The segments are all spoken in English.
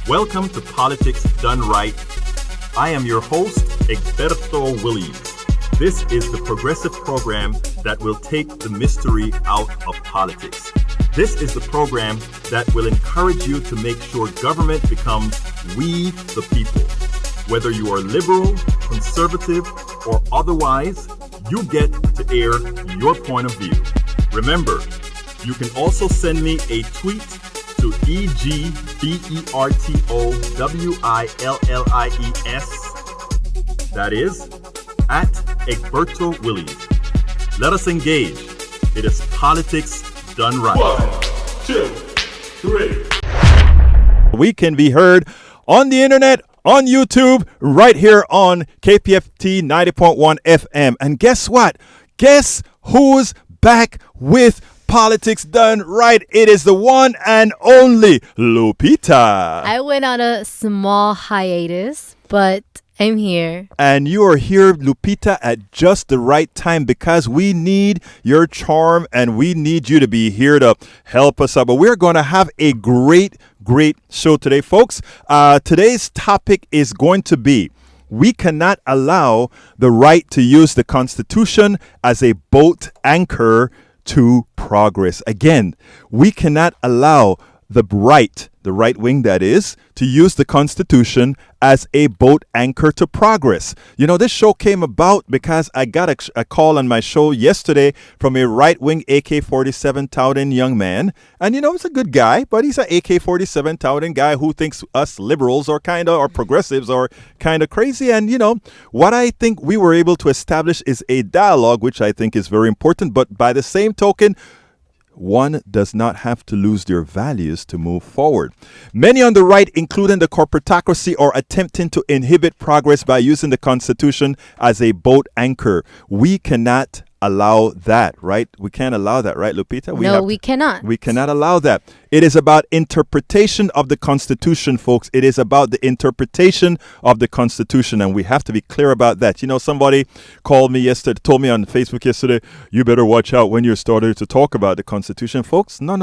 Welcome to Politics Done Right. I am your host, Egberto Williams. This is the progressive program that will take the mystery out of politics. This is the program that will encourage you to make sure government becomes we the people. Whether you are liberal, conservative, or otherwise, you get to air your point of view. Remember, you can also send me a tweet to EGBERTOWILLIES. That is, at Egberto Williams. Let us engage. It is politics done right. 1, 2, 3. We can be heard on the internet, on YouTube, right here on KPFT 90.1 FM. And guess what? Guess who's back with Politics Done Right? It is the one and only Lupita. I went on a small hiatus, but I'm here. And you are here, Lupita, at just the right time because we need your charm and we need you to be here to help us out. But we're going to have a great show today, folks. Today's topic is going to be: we cannot allow the right to use the Constitution as a boat anchor to progress. Again, we cannot allow the right wing, that is, to use the Constitution as a boat anchor to progress. You know, this show came about because I got a call on my show yesterday from a right-wing AK-47 touting young man. And, you know, he's a good guy, but he's an AK-47 touting guy who thinks us liberals or progressives are kind of crazy. And, you know, what I think we were able to establish is a dialogue, which I think is very important. But by the same token, one does not have to lose their values to move forward. Many on the right, including the corporatocracy, are attempting to inhibit progress by using the Constitution as a boat anchor. We cannot allow that, right? We can't allow that, right, Lupita? We cannot. We cannot allow that. It is about interpretation of the Constitution, folks. It is about the interpretation of the Constitution, and we have to be clear about that. You know, somebody called me yesterday, told me on Facebook yesterday, you better watch out when you're starting to talk about the Constitution, folks. No.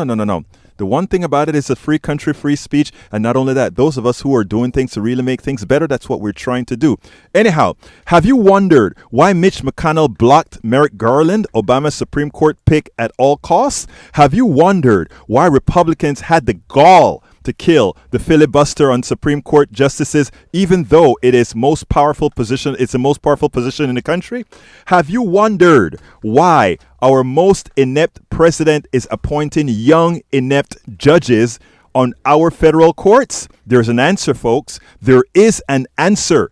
The one thing about it is a free country, free speech. And not only that, those of us who are doing things to really make things better, that's what we're trying to do. Anyhow, have you wondered why Mitch McConnell blocked Merrick Garland, Obama's Supreme Court pick, at all costs? Have you wondered why Republicans had the gall to kill the filibuster on Supreme Court justices, even though it's the most powerful position in the country? Have you wondered why our most inept president is appointing young, inept judges on our federal courts? There's an answer, folks. There is an answer.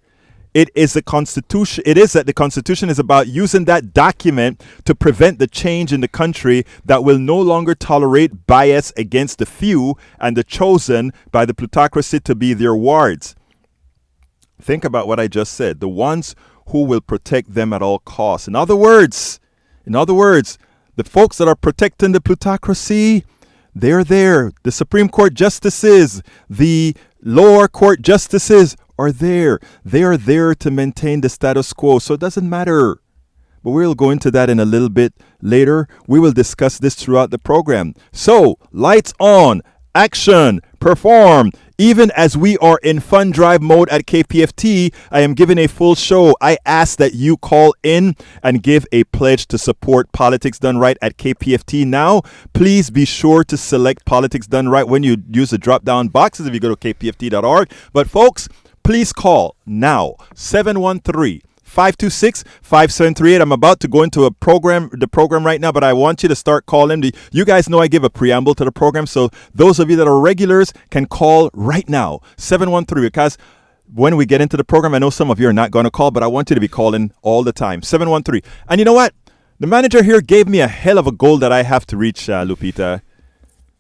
It is the Constitution. It is that the Constitution is about using that document to prevent the change in the country that will no longer tolerate bias against the few and the chosen by the plutocracy to be their wards. Think about what I just said. The ones who will protect them at all costs. In other words, the folks that are protecting the plutocracy, they're there. The Supreme Court justices, the lower court justices are there. They are there to maintain the status quo. So it doesn't matter. But we'll go into that in a little bit later. We will discuss this throughout the program. So, lights on, action, perform. Even as we are in fun drive mode at KPFT, I am giving a full show. I ask that you call in and give a pledge to support Politics Done Right at KPFT now. Please be sure to select Politics Done Right when you use the drop-down boxes if you go to kpft.org. But folks, please call now, 713-526-5738. I'm about to go into the program right now, but I want you to start calling. You guys know I give a preamble to the program, so those of you that are regulars can call right now, 713, because when we get into the program, I know some of you are not going to call, but I want you to be calling all the time, 713. And you know what? The manager here gave me a hell of a goal that I have to reach, Lupita.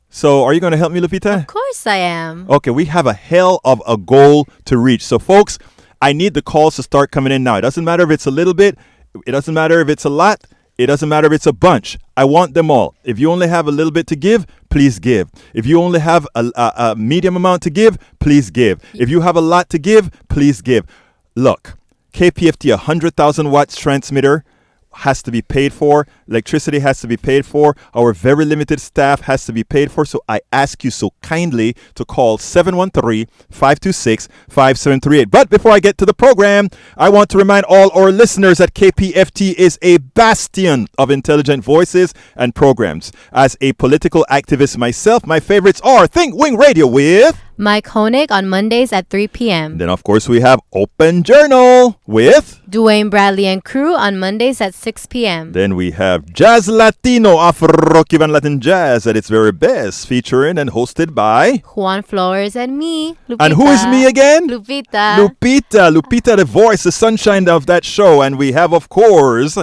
So are you going to help me, Lupita? Of course I am. Okay, we have a hell of a goal to reach. So, folks, I need the calls to start coming in now. It doesn't matter if it's a little bit. It doesn't matter if it's a lot. It doesn't matter if it's a bunch. I want them all. If you only have a little bit to give, please give. If you only have a medium amount to give, please give. If you have a lot to give, please give. Look, KPFT, 100,000 watts transmitter has to be paid for. Electricity has to be paid for. Our very limited staff has to be paid for. So I ask you so kindly to call 713-526-5738. But before I get to the program, I want to remind all our listeners that KPFT is a bastion of intelligent voices and programs. As a political activist myself, my favorites are Think Wing Radio with Mike Honig on Mondays at 3 p.m. Then, of course, we have Open Journal with Dwayne Bradley and crew on Mondays at 6 p.m. Then we have Jazz Latino, Afro-Cuban Latin Jazz at its very best, featuring and hosted by Juan Flores and me, Lupita. And who is me again? Lupita. Lupita, the voice, the sunshine of that show. And we have, of course,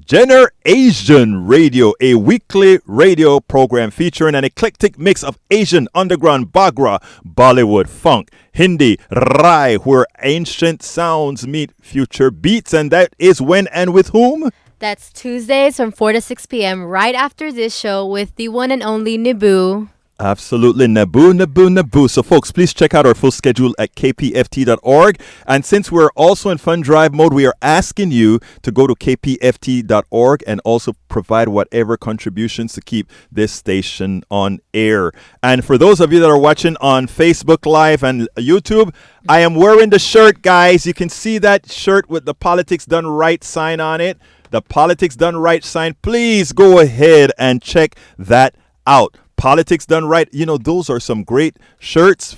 Jenner Asian Radio, a weekly radio program featuring an eclectic mix of Asian, underground, Bagra, Bollywood, funk, Hindi, Rai, where ancient sounds meet future beats. And that is when and with whom? That's Tuesdays from 4 to 6 p.m. right after this show with the one and only Nibu. Absolutely. Naboo. So, folks, please check out our full schedule at kpft.org. And since we're also in fund drive mode, we are asking you to go to kpft.org and also provide whatever contributions to keep this station on air. And for those of you that are watching on Facebook Live and YouTube, I am wearing the shirt, guys. You can see that shirt with the Politics Done Right sign on it. The Politics Done Right sign. Please go ahead and check that out. Politics Done Right. You know, those are some great shirts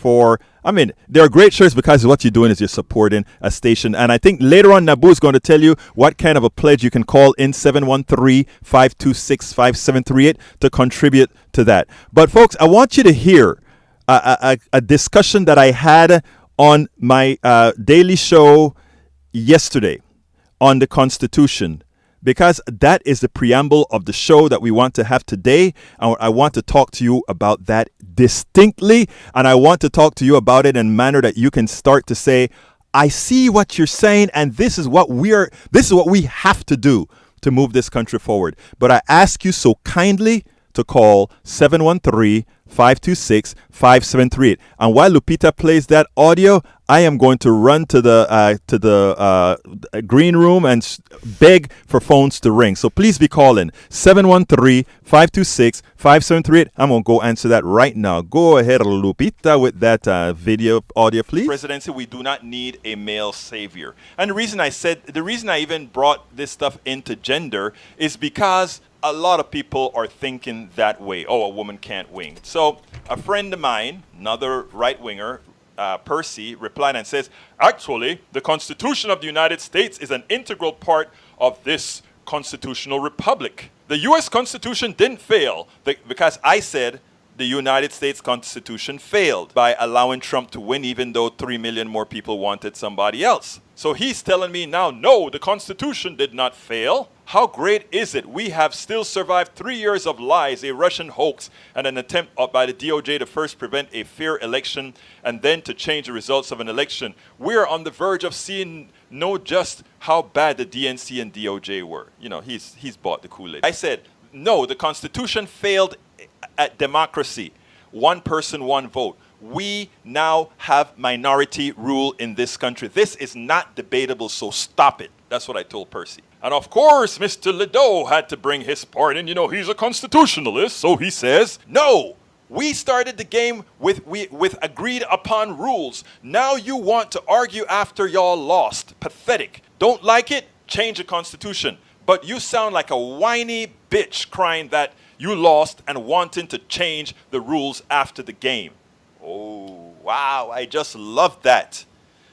they're great shirts because what you're doing is you're supporting a station. And I think later on, Nabu is going to tell you what kind of a pledge you can call in 713-526-5738 to contribute to that. But folks, I want you to hear a discussion that I had on my daily show yesterday on the Constitution, because that is the preamble of the show that we want to have today. I want to talk to you about that distinctly, and I want to talk to you about it in a manner that you can start to say, I see what you're saying, and this is what we have to do to move this country forward. But I ask you so kindly to call 713-526-5738. And while Lupita plays that audio, I am going to run to the green room and beg for phones to ring. So please be calling 713-526-5738. I'm going to go answer that right now. Go ahead, Lupita, with that audio, please. Presidency, we do not need a male savior. And the reason I even brought this stuff into gender is because a lot of people are thinking that way. Oh, a woman can't wing. So a friend of mine, another right-winger, Percy, replied and says, actually, the Constitution of the United States is an integral part of this constitutional republic. The U.S. Constitution didn't fail because I said the United States Constitution failed by allowing Trump to win, even though 3 million more people wanted somebody else. So he's telling me now, no, the Constitution did not fail. How great is it? We have still survived 3 years of lies, a Russian hoax, and an attempt by the DOJ to first prevent a fair election and then to change the results of an election. We're on the verge of seeing just how bad the DNC and DOJ were. You know, he's bought the Kool-Aid. I said, no, the Constitution failed at democracy. One person, one vote. We now have minority rule in this country. This is not debatable, so stop it. That's what I told Percy. And of course, Mr. Ledoux had to bring his part in. You know, he's a constitutionalist, so he says, no, we started the game with agreed upon rules. Now you want to argue after y'all lost. Pathetic. Don't like it? Change the Constitution. But you sound like a whiny bitch crying that you lost and wanting to change the rules after the game. Oh, wow, I just love that.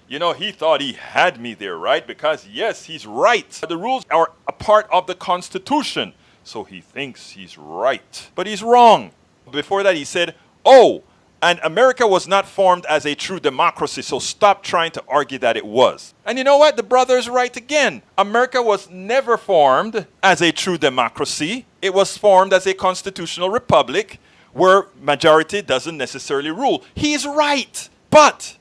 You know, he thought he had me there, right? Because, yes, he's right. The rules are a part of the Constitution. So he thinks he's right. But he's wrong. Before that, he said, oh, and America was not formed as a true democracy, so stop trying to argue that it was. And you know what? The brother is right again. America was never formed as a true democracy. It was formed as a constitutional republic where majority doesn't necessarily rule. He's right. But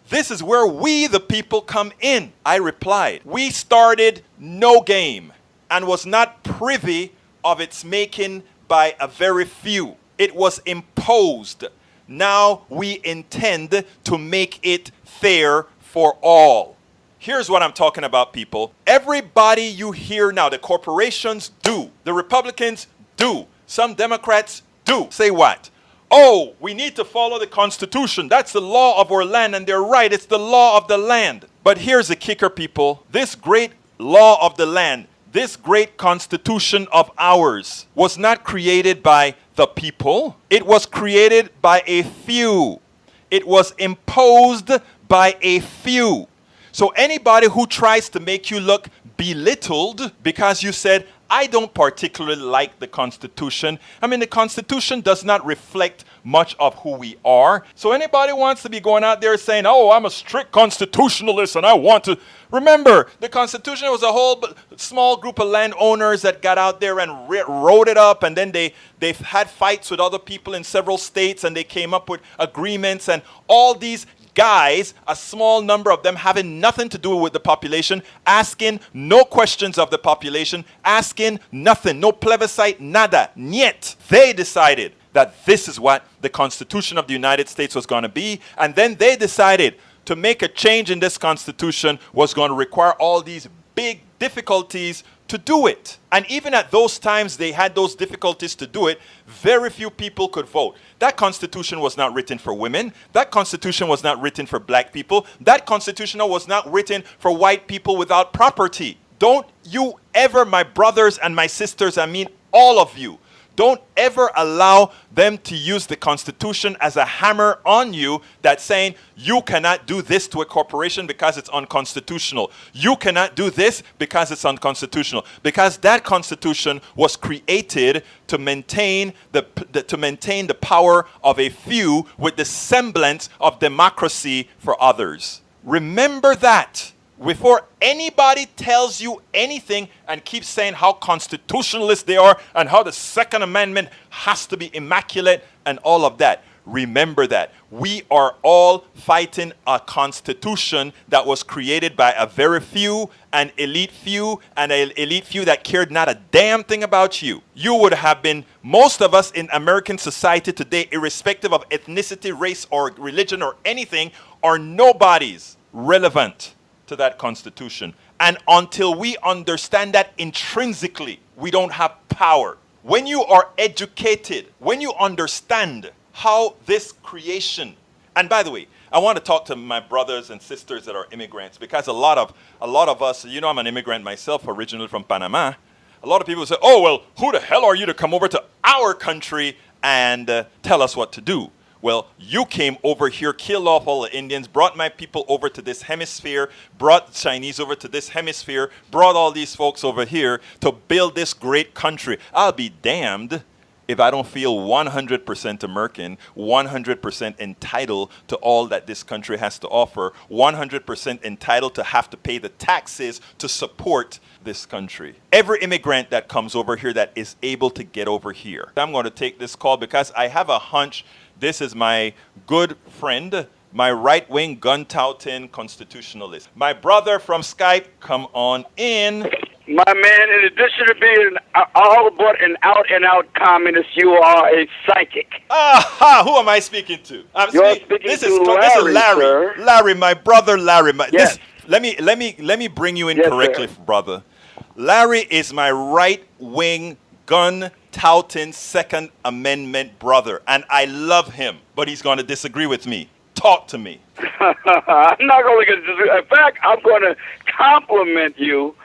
this is where we, the people, come in. I replied, we started no game and was not privy of its making by a very few. It was imposed. Now we intend to make it fair for all. Here's what I'm talking about, people. Everybody you hear now, the corporations do, the Republicans do, some Democrats do. Say what? Oh, we need to follow the Constitution. That's the law of our land, and they're right. It's the law of the land. But here's the kicker, people. This great law of the land, this great Constitution of ours, was not created by the people. It was created by a few. It was imposed by a few. So anybody who tries to make you look belittled because you said, I don't particularly like the Constitution. I mean, the Constitution does not reflect much of who we are. So anybody wants to be going out there saying, oh, I'm a strict constitutionalist and I want to. Remember, the Constitution was a whole small group of landowners that got out there and wrote it up, and then they've had fights with other people in several states, and they came up with agreements, and all these guys, a small number of them having nothing to do with the population, asking no questions of the population, asking nothing, no plebiscite, nada, niet. They decided that this is what the Constitution of the United States was going to be, and then they decided to make a change in this Constitution was going to require all these big difficulties to do it. And even at those times they had those difficulties to do it, very few people could vote. That Constitution was not written for women. That Constitution was not written for black people. That Constitution was not written for white people without property. Don't you ever, my brothers and my sisters, I mean all of you, don't ever allow them to use the Constitution as a hammer on you that's saying you cannot do this to a corporation because it's unconstitutional. You cannot do this because it's unconstitutional. Because that Constitution was created to maintain the power of a few with the semblance of democracy for others. Remember that. Before anybody tells you anything and keeps saying how constitutionalist they are and how the Second Amendment has to be immaculate and all of that, remember that. We are all fighting a constitution that was created by a very few, an elite few that cared not a damn thing about you. You would have been, most of us in American society today, irrespective of ethnicity, race, or religion or anything, are nobodies relevant to that Constitution. And until we understand that intrinsically, we don't have power. When you are educated, when you understand how this creation, and by the way, I want to talk to my brothers and sisters that are immigrants, because a lot of us, you know, I'm an immigrant myself, originally from Panama. A lot of people say, oh, well, who the hell are you to come over to our country and tell us what to do? Well, you came over here, killed off all the Indians, brought my people over to this hemisphere, brought the Chinese over to this hemisphere, brought all these folks over here to build this great country. I'll be damned if I don't feel 100% American, 100% entitled to all that this country has to offer, 100% entitled to have to pay the taxes to support this country. Every immigrant that comes over here that is able to get over here. I'm going to take this call because I have a hunch. This is my good friend, my right-wing gun-touting constitutionalist. My brother from Skype, come on in. My man, in addition to being all but an out-and-out communist, you are a psychic. Aha! Who am I speaking to? You're speaking this to is Larry, Larry. sir. Larry, my brother Larry. Yes. Let me bring you in Yes, correctly, sir. brother. Larry is my right-wing gun-touting Second Amendment brother, and I love him, but he's going to disagree with me. Talk to me. I'm not going to disagree. In fact, I'm going to compliment you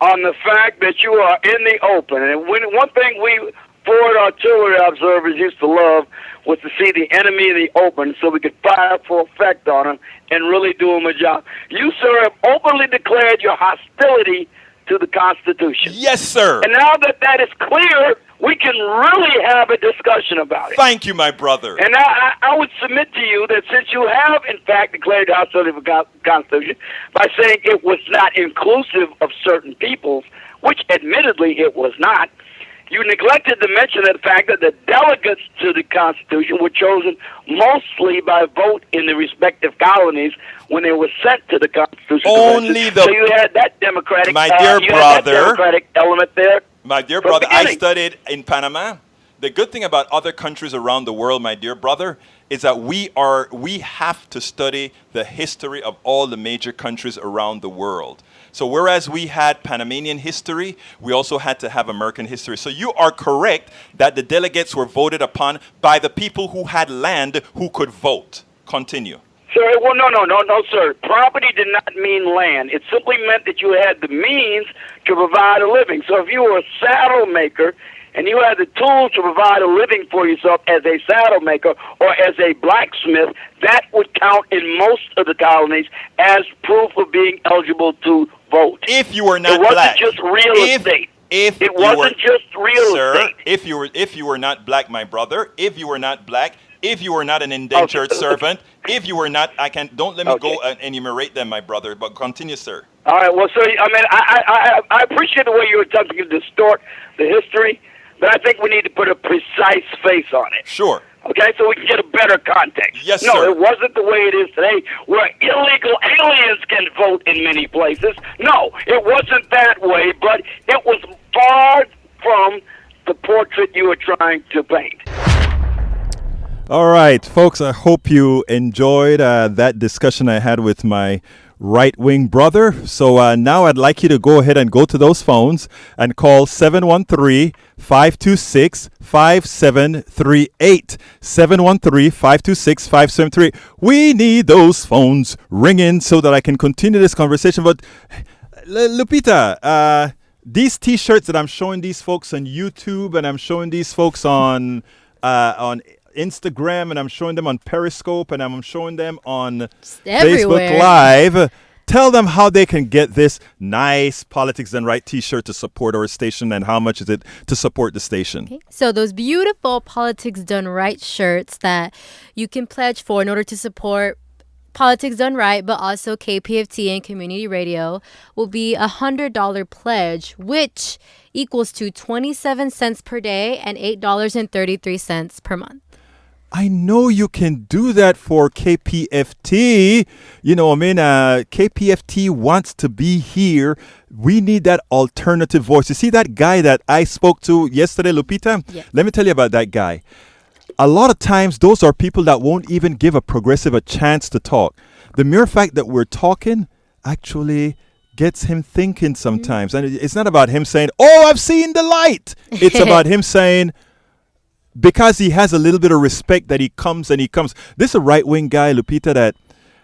on the fact that you are in the open. And one thing we forward artillery observers used to love was to see the enemy in the open so we could fire for effect on them and really do them a job. You, sir, have openly declared your hostility to the Constitution. Yes, sir. And now that that is clear, we can really have a discussion about it. Thank you, my brother. And I would submit to you that since you have, in fact, declared your hostility for the Constitution by saying it was not inclusive of certain peoples, which admittedly it was not, you neglected to mention the fact that the delegates to the Constitution were chosen mostly by vote in the respective colonies when they were sent to the Constitution Convention. So you had that democratic, my dear brother, democratic element there. My dear brother, I studied in Panama. The good thing about other countries around the world, my dear brother, is that we have to study the history of all the major countries around the world. So whereas we had Panamanian history, we also had to have American history. So you are correct that the delegates were voted upon by the people who had land who could vote. Continue. Sir, well, no, sir. Property did not mean land. It simply meant that you had the means to provide a living. So if you were a saddle maker and you had the tools to provide a living for yourself as a saddle maker or as a blacksmith, that would count in most of the colonies as proof of being eligible to vote. If you were not it wasn't black. just real estate. It wasn't just real estate. If you were not black, my brother, if you were not black, if you were not an indentured servant, if you were not, don't let me go and enumerate them, my brother, but continue, sir. All right, well, sir, I mean, I appreciate the way you were attempting to distort the history, but I think we need to put a precise face on it. Sure. Okay, so we can get a better context. Yes, no, sir. It wasn't the way it is today, where illegal aliens can vote in many places. No, it wasn't that way, but it was far from the portrait you were trying to paint. All right, folks, I hope you enjoyed that discussion I had with my right-wing brother. So now I'd like you to go ahead and go to those phones and call 713-526-5738. 713-526-5738. We need those phones ringing so that I can continue this conversation. But Lupita, these T-shirts that I'm showing these folks on YouTube and I'm showing these folks on Instagram and I'm showing them on Periscope and I'm showing them on Facebook Live. Tell them how they can get this nice Politcs Done Right t-shirt to support our station and how much is it to support the station. Okay. So those beautiful Politcs Done Right shirts that you can pledge for in order to support Politcs Done Right, but also KPFT and community radio will be $100 pledge, which equals to 27 cents per day and $8.33 per month. I know you can do that for KPFT. KPFT wants to be here. We need that alternative voice. You see that guy that I spoke to yesterday, Lupita? Yes. Let me tell you about that guy. A lot of times, those are people that won't even give a progressive a chance to talk. The mere fact that we're talking actually gets him thinking sometimes. And it's not about him saying, "Oh, I've seen the light." It's about him saying, because he has a little bit of respect that he comes. This is a right-wing guy, Lupita, that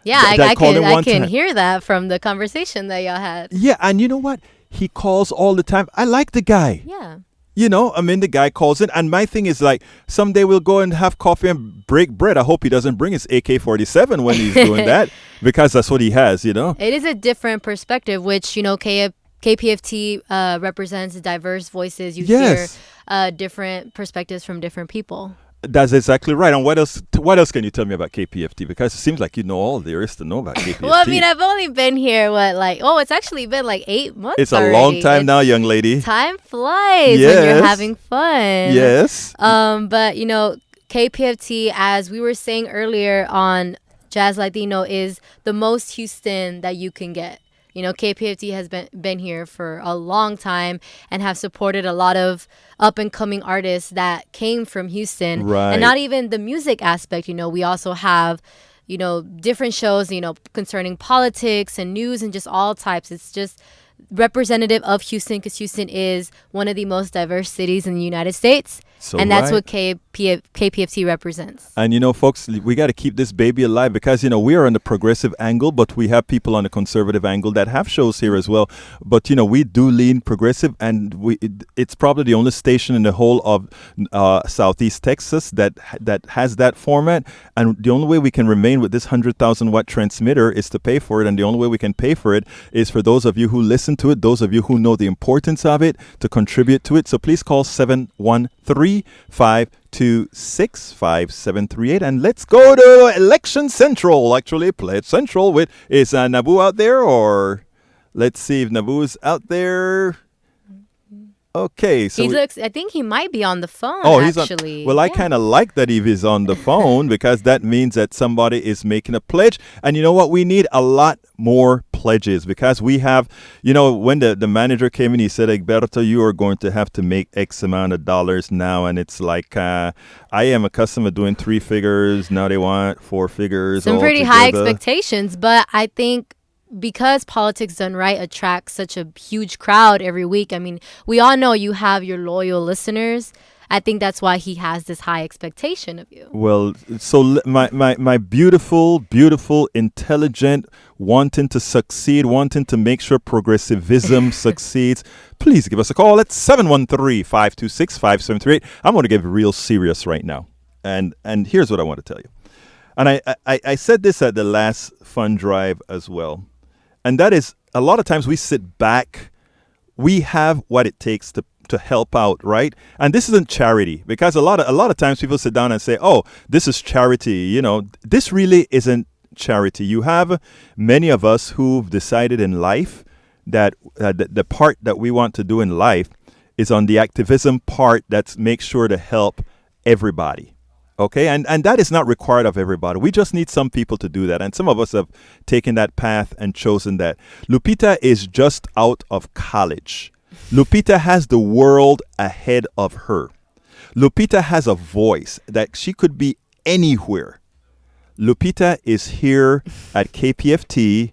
I can hear that from the conversation that y'all had. Yeah, and you know what? He calls all the time. I like the guy. Yeah. The guy calls in, and my thing is like, someday we'll go and have coffee and break bread. I hope he doesn't bring his AK-47 when he's doing that, because that's what he has, It is a different perspective, which, KPFT represents diverse voices. You hear different perspectives from different people. That's exactly right. And what else can you tell me about KPFT? Because it seems like you know all there is to know about KPFT. Well, I mean, I've only been here, it's actually been like 8 months It's a already. long time now, young lady. Time flies when you're having fun. Yes. But, KPFT, as we were saying earlier on Jazz Latino, is the most Houston that you can get. KPFT has been here for a long time and have supported a lot of up-and-coming artists that came from Houston. Right. And not even the music aspect. We also have, different shows, concerning politics and news and just all types. It's just representative of Houston because Houston is one of the most diverse cities in the United States. And that's what KPFT represents. And, folks, we got to keep this baby alive because, we are on the progressive angle, but we have people on the conservative angle that have shows here as well. But, we do lean progressive, and it's probably the only station in the whole of Southeast Texas that has that format. And the only way we can remain with this 100,000-watt transmitter is to pay for it. And the only way we can pay for it is for those of you who listen to it, those of you who know the importance of it, to contribute to it. So please call 713-526-5738. And let's go to Election Central. Actually, Pledge Central. Is Nabu out there? Or let's see if Nabu is out there. Okay. So I think he might be on the phone, actually. I kind of like that if he's on the phone because that means that somebody is making a pledge. And you know what? We need a lot more pledges. pledges, because we have, when the manager came in, he said, Egberto, you are going to have to make X amount of dollars now. And it's like, I am accustomed to doing 3 figures. Now they want 4 figures. Some pretty high expectations. But I think because Politics Done Right attracts such a huge crowd every week, I mean, we all know you have your loyal listeners. I think that's why he has this high expectation of you. Well, so my beautiful, beautiful, intelligent, wanting to succeed, wanting to make sure progressivism succeeds, please give us a call at 713-526-5738. I'm going to get real serious right now. And here's what I want to tell you. And I said this at the last fund drive as well. And that is, a lot of times we sit back, we have what it takes to help out, right? And this isn't charity, because a lot of times people sit down and say, oh, this is charity. This really isn't charity. You have many of us who've decided in life that the part that we want to do in life is on the activism part that's make sure to help everybody. Okay, and that is not required of everybody. We just need some people to do that. And some of us have taken that path and chosen that. Lupita is just out of college. Lupita has the world ahead of her. Lupita has a voice that she could be anywhere. Lupita is here at KPFT,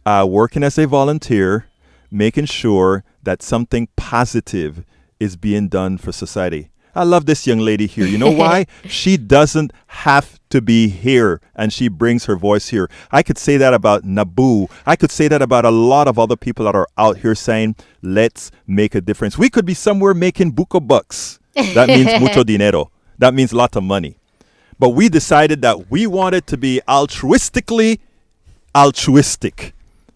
working as a volunteer, making sure that something positive is being done for society. I love this young lady here. You know why? She doesn't have to be here, and she brings her voice here. I could say that about Naboo. I could say that about a lot of other people that are out here saying, let's make a difference. We could be somewhere making buco bucks. That means mucho dinero. That means a lot of money. But we decided that we wanted to be altruistic.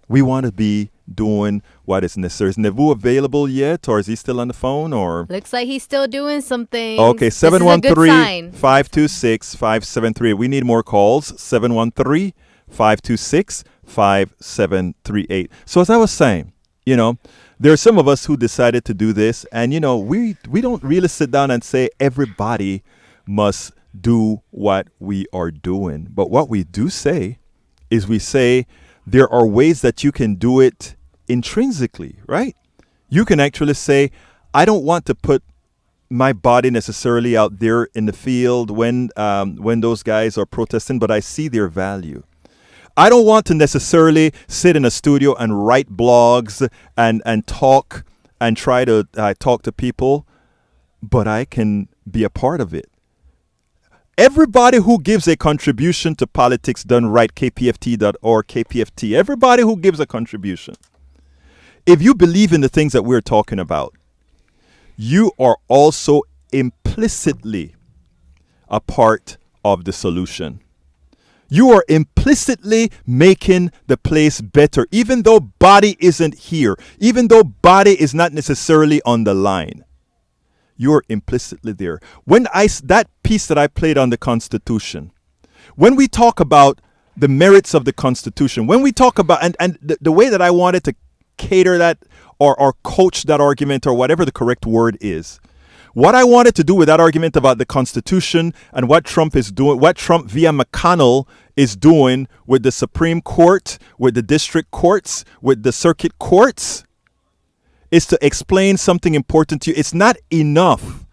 We want to be doing what is necessary. Is Nevu available yet, or is he still on the phone? Or looks like he's still doing something. Okay, 713-526-5738. We need more calls. 713-526-5738. So as I was saying, there are some of us who decided to do this, and we don't really sit down and say everybody must do what we are doing. But what we do say is we say there are ways that you can do it intrinsically, right? You can actually say, I don't want to put my body necessarily out there in the field when those guys are protesting, but I see their value. I don't want to necessarily sit in a studio and write blogs and talk and try to talk to people, but I can be a part of it. Everybody who gives a contribution to Politics Done Right, kpft.org, KPFT, everybody who gives a contribution, if you believe in the things that we're talking about, you are also implicitly a part of the solution. You are implicitly making the place better, even though body isn't here, even though body is not necessarily on the line. You're implicitly there. That piece that I played on the Constitution, when we talk about the merits of the Constitution, when we talk about, and the way that I wanted to cater that or coach that argument or whatever the correct word is, what I wanted to do with that argument about the Constitution and what Trump is doing, what Trump via McConnell is doing with the Supreme Court, with the district courts, with the circuit courts, is to explain something important to you. It's not enough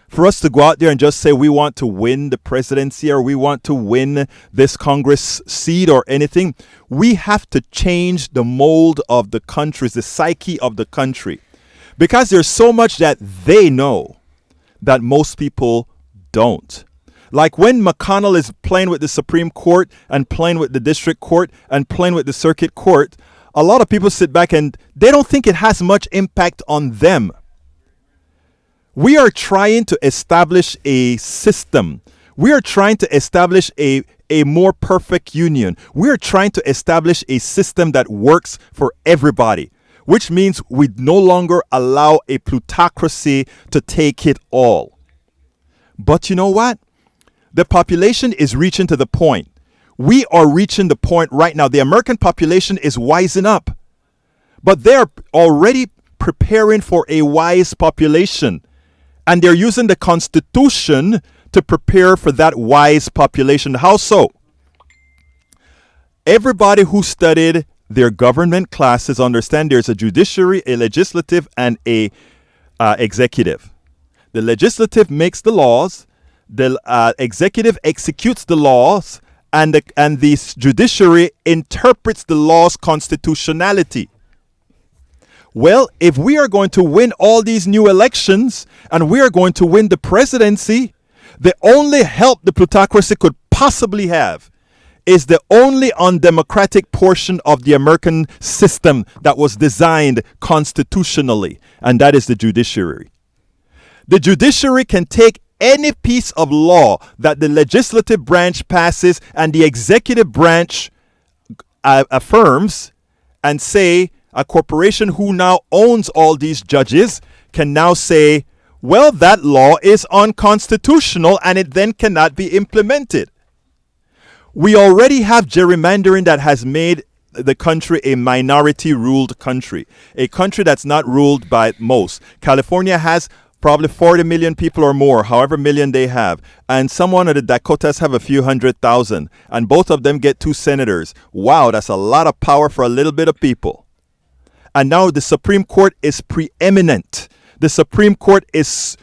for us to go out there and just say we want to win the presidency or we want to win this Congress seat or anything. We have to change the mold of the country, the psyche of the country, because there's so much that they know that most people don't. Like when McConnell is playing with the Supreme Court and playing with the district court and playing with the circuit court, a lot of people sit back and they don't think it has much impact on them. We are trying to establish a system. We are trying to establish a more perfect union. We are trying to establish a system that works for everybody, which means we no longer allow a plutocracy to take it all. But you know what? The population is reaching to the point. We are reaching the point right now. The American population is wising up, but they're already preparing for a wise population, and they're using the Constitution to prepare for that wise population. How so? Everybody who studied their government classes understand there's a judiciary, a legislative, and a executive. The legislative makes the laws, the executive executes the laws, and the judiciary interprets the law's constitutionality. Well, if we are going to win all these new elections and we are going to win the presidency, the only help the plutocracy could possibly have is the only undemocratic portion of the American system that was designed constitutionally, and that is the judiciary. The judiciary can take any piece of law that the legislative branch passes and the executive branch affirms and say, a corporation who now owns all these judges can now say, well, that law is unconstitutional and it then cannot be implemented. We already have gerrymandering that has made the country a minority-ruled country, a country that's not ruled by most. California has probably 40 million people or more, however million they have. And some of the Dakotas have a few 100,000. And both of them get 2 senators. Wow, that's a lot of power for a little bit of people. And now the Supreme Court is preeminent. The Supreme Court is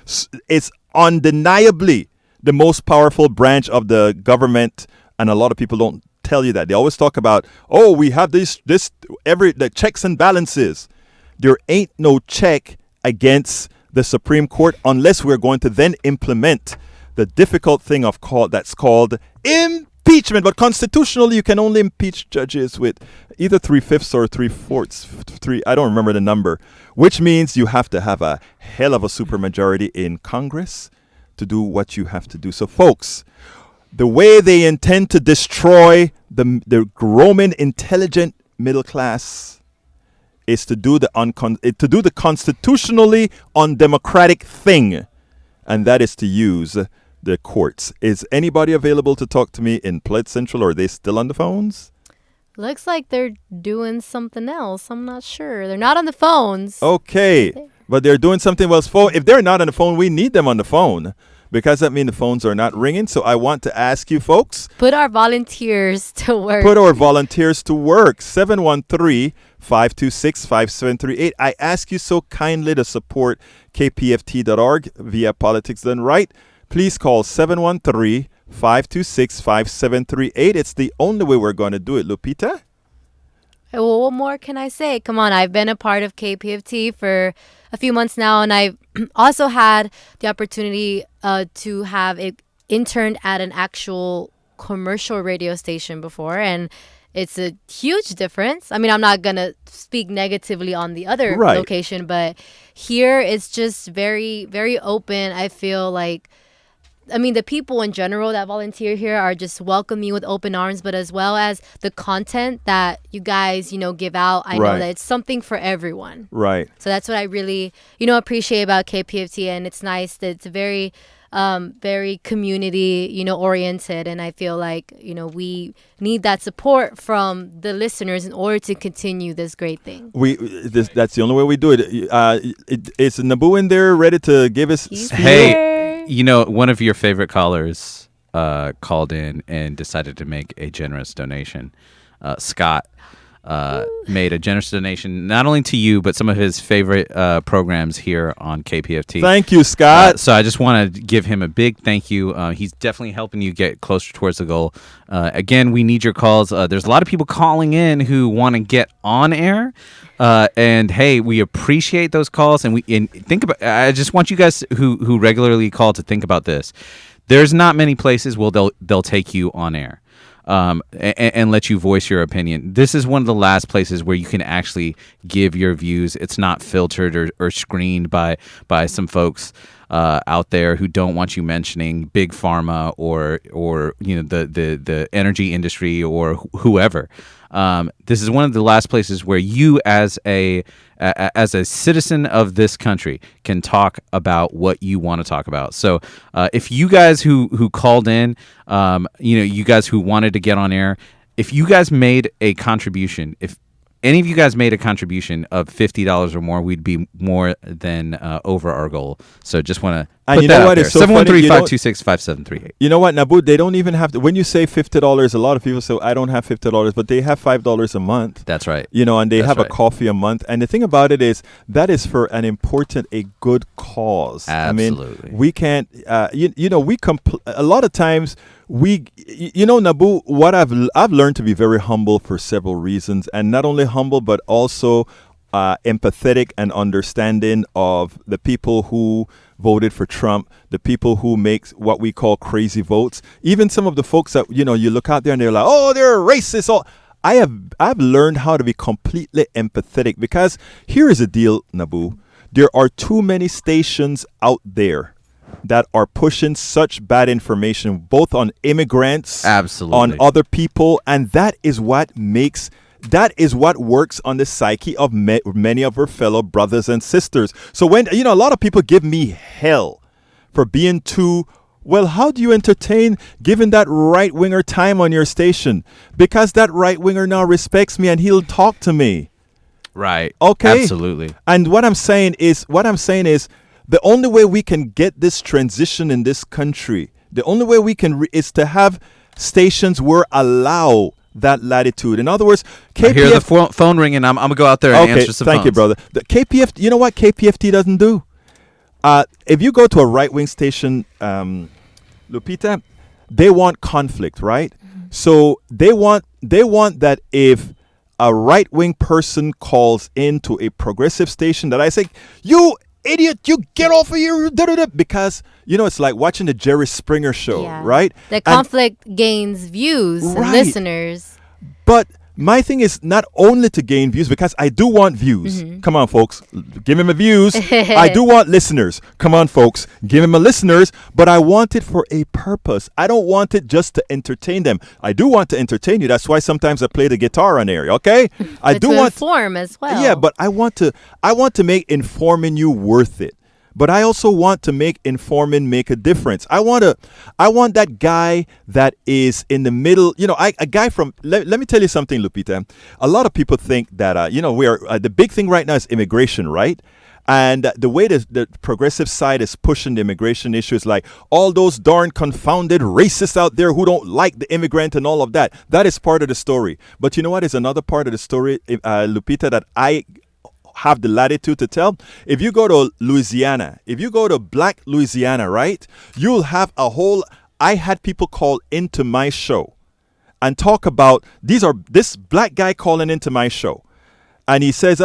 undeniably the most powerful branch of the government. And a lot of people don't tell you that. They always talk about, oh, we have the checks and balances. There ain't no check against the Supreme Court unless we're going to then implement the difficult thing that's called impeachment. But constitutionally, you can only impeach judges with either 3/5 or 3/4. I don't remember the number, which means you have to have a hell of a supermajority in Congress to do what you have to do. So, folks, the way they intend to destroy the Roman intelligent middle class is to do the constitutionally undemocratic thing, and that is to use the courts. Is anybody available to talk to me in Politcs Central, or are they still on the phones? Looks like they're doing something else. I'm not sure. They're not on the phones. Okay, but they're doing something else. If they're not on the phone, we need them on the phone, because that means the phones are not ringing. So I want to ask you folks. Put our volunteers to work. 713-526-5738. I ask you so kindly to support kpft.org via Politics Done Right. Please call 713-526-5738. It's the only way we're going to do it, Lupita. Well, what more can I say? Come on, I've been a part of KPFT for a few months now, and I've also had the opportunity to have interned at an actual commercial radio station before, and it's a huge difference. I mean, I'm not going to speak negatively on the other location, but here it's just very, very open. I feel like, I mean, the people in general that volunteer here are just welcome me with open arms, but as well as the content that you guys, give out. I know that it's something for everyone. Right. So that's what I really, appreciate about KPFT. And it's nice that it's very, very community, oriented. And I feel like, we need that support from the listeners in order to continue this great thing. That's the only way we do it. Is Naboo in there ready to give us? Hey. One of your favorite callers called in and decided to make a generous donation. Scott made a generous donation not only to you, but some of his favorite programs here on KPFT. Thank you, Scott. So I just want to give him a big thank you. He's definitely helping you get closer towards the goal. Again, we need your calls. There's a lot of people calling in who want to get on air. And hey, we appreciate those calls, and think about. I just want you guys who regularly call to think about this. There's not many places where they'll take you on air, and let you voice your opinion. This is one of the last places where you can actually give your views. It's not filtered or screened by some folks out there who don't want you mentioning big pharma or the energy industry or whoever. This is one of the last places where you, as a citizen of this country, can talk about what you want to talk about. So, if you guys who called in, you guys who wanted to get on air, if you guys made a contribution, if any of you guys made a contribution of $50 or more, we'd be more than over our goal. So, just want to And Put you that know out what? there. It's so funny. 713-526-5738. You know what, Nabu? They don't even have to. When you say $50, a lot of people say, I don't have $50, but they have $5 a month. That's right. You know, and they That's have a right. coffee a month. And the thing about it is, that is for a good cause. Absolutely. I mean, we can't, you know, a lot of times you know, Nabu, what I've learned to be very humble for several reasons, and not only humble, but also empathetic and understanding of the people who voted for Trump, the people who make what we call crazy votes, even some of the folks that, you know, you look out there and they're like, oh, they're racist. Oh, I've learned how to be completely empathetic, because here is the deal, Nabu. There are too many stations out there that are pushing such bad information, both on immigrants, Absolutely. on other people, and that is what works on the psyche of many of our fellow brothers and sisters. So when, you know, a lot of people give me hell for being too, well, how do you entertain giving that right-winger time on your station? Because that right-winger now respects me and he'll talk to me. Right. Okay. Absolutely. And what I'm saying is the only way we can get this transition in this country, the only way we can is to have stations where allow that latitude. In other words, KPF. I hear the phone ringing. I'm gonna go out there and answer some thank you, phones. brother. The KPF. You know what KPFT doesn't do? If you go to a right-wing station, Lupita, they want conflict, right? So they want that if a right-wing person calls into a progressive station, that I say, you idiot, you get off of here, because, you know, it's like watching the Jerry Springer show, right? The conflict gains views and listeners. But my thing is not only to gain views, because I do want views. Come on, folks. Give me my views. I do want listeners. Come on, folks. Give me my listeners. But I want it for a purpose. I don't want it just to entertain them. I do want to entertain you. That's why sometimes I play the guitar on air, okay? I do want to inform as well. Yeah, but I want to make informing you worth it. But I also want to make informing make a difference. I want that guy that is in the middle. You know, a guy from. Let me tell you something, Lupita. A lot of people think that you know, we are the big thing right now is immigration, right? And the way the progressive side is pushing the immigration issue is like all those darn confounded racists out there who don't like the immigrant and all of that. That is part of the story. But you know what is another part of the story, Lupita, that I have the latitude to tell? If you go to Louisiana, if you go to Black Louisiana, right, you'll have I had people call into my show and talk about this black guy calling into my show. And he says,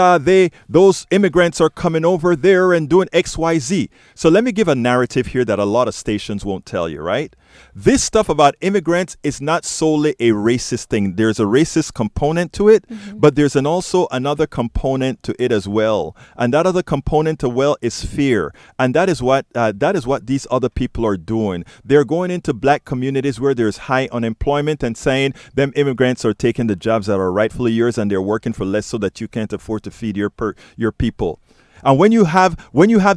those immigrants are coming over there and doing XYZ. So let me give a narrative here that a lot of stations won't tell you, right? This stuff about immigrants is not solely a racist thing. There's a racist component to it, but there's also another component to it as well. And that other component as well is fear. And that is what these other people are doing. They're going into black communities where there's high unemployment and saying them immigrants are taking the jobs that are rightfully yours and they're working for less so that you can't afford to feed your people. And when you have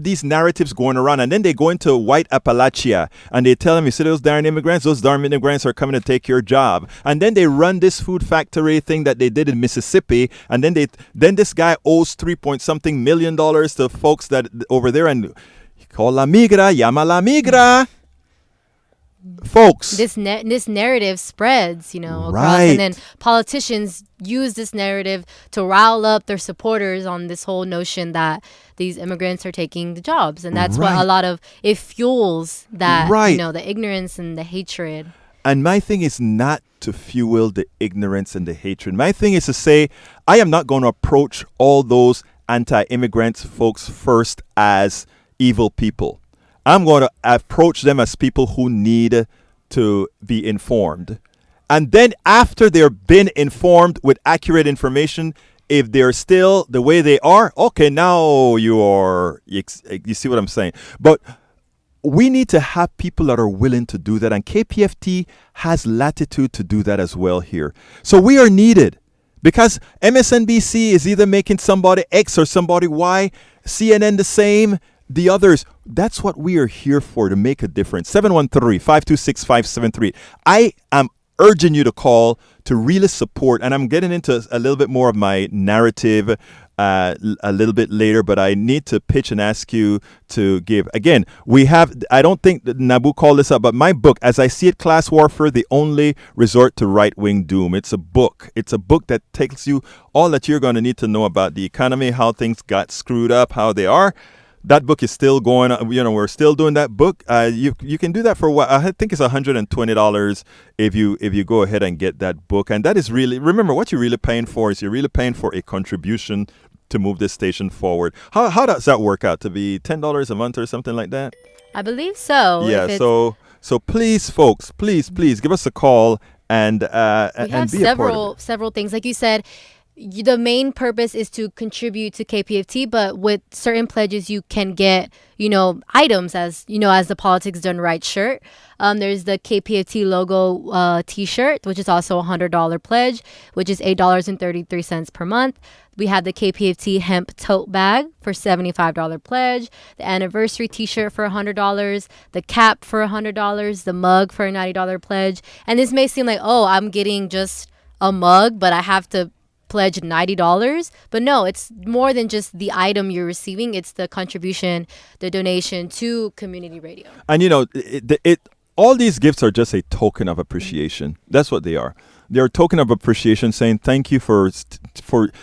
these narratives going around, and then they go into white Appalachia and they tell them, you see those darn immigrants are coming to take your job. And then they run this food factory thing that they did in Mississippi, and then this guy owes $3 million to folks that over there, and call la migra, llama la migra. Folks, this narrative spreads, you know, across, right. And then politicians use this narrative to rile up their supporters on this whole notion that these immigrants are taking the jobs, and that's right. what it fuels that, right. you know, the ignorance and the hatred. And my thing is not to fuel the ignorance and the hatred. My thing is to say, I am not going to approach all those anti-immigrant folks first as evil people. I'm going to approach them as people who need to be informed. And then after they've been informed with accurate information, if they're still the way they are, okay, now you see what I'm saying. But we need to have people that are willing to do that. And KPFT has latitude to do that as well here. So we are needed. Because MSNBC is either making somebody X or somebody Y, CNN the same, the others. That's what we are here for, to make a difference. 713-526-5738. I am urging you to call to really support, and I'm getting into a little bit more of my narrative a little bit later, but I need to pitch and ask you to give. Again, I don't think that Nabu called this up, but my book, As I See It, Class Warfare, The Only Resort to Right-Wing Doom. It's a book. It's a book that takes you all that you're going to need to know about the economy, how things got screwed up, how they are. That book is still going on. We're still doing that book. You can do that for what I think it's $120 if you go ahead and get that book. And that is really, remember, what you're really paying for is you're really paying for a contribution to move this station forward. How does that work out? To be $10 a month or something like that? I believe so. Yeah. So please, folks, please give us a call and we have be a part of it. several things. Like you said, the main purpose is to contribute to KPFT, but with certain pledges, you can get, items as the Politics Done Right shirt. There's the KPFT logo T-shirt, which is also a $100 pledge, which is $8.33 per month. We have the KPFT hemp tote bag for $75 pledge, the anniversary T-shirt for $100, the cap for $100, the mug for a $90 pledge. And this may seem like, oh, I'm getting just a mug, but I have to pledge $90, but no, it's more than just the item you're receiving. It's the contribution, the donation to community radio. And all these gifts are just a token of appreciation. That's what they are. They're a token of appreciation, saying thank you for spending